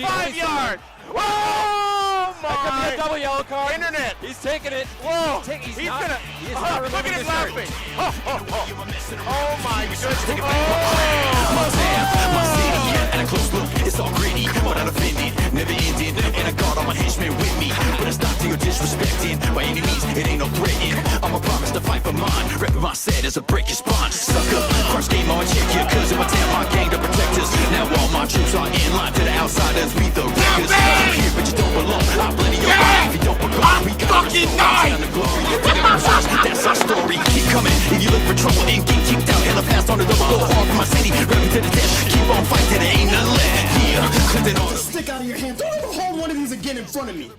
5 yards. Oh That could be my! a double yellow card. Internet. He's taking it. Whoa! He's He's not, gonna. He is not Look at removing him his shirt. laughing. Oh my goodness. My city, at a close look, it's all gritty, but not offended, never ending. And I got all my henchmen with me, but it's not to your disrespecting. By any means, it ain't no threatening. I'ma promise to fight for mine, repping my set as a break your spine. Sucker, first game on check here, cause it will tear my gang to protect us. Now all my troops are in line to the outsiders, we the wreckers. I'm here, but you don't belong. I'll blend in your life if you don't belong. We got fucking nice. That's our story. Keep coming if you look for trouble and get kicked out. Hella fast on the double, go hard for my city. Rapping to the death, keep on fighting, there ain't none left. Yeah, clipping all the Stick out of your hand. Don't ever hold one of these again in front of me.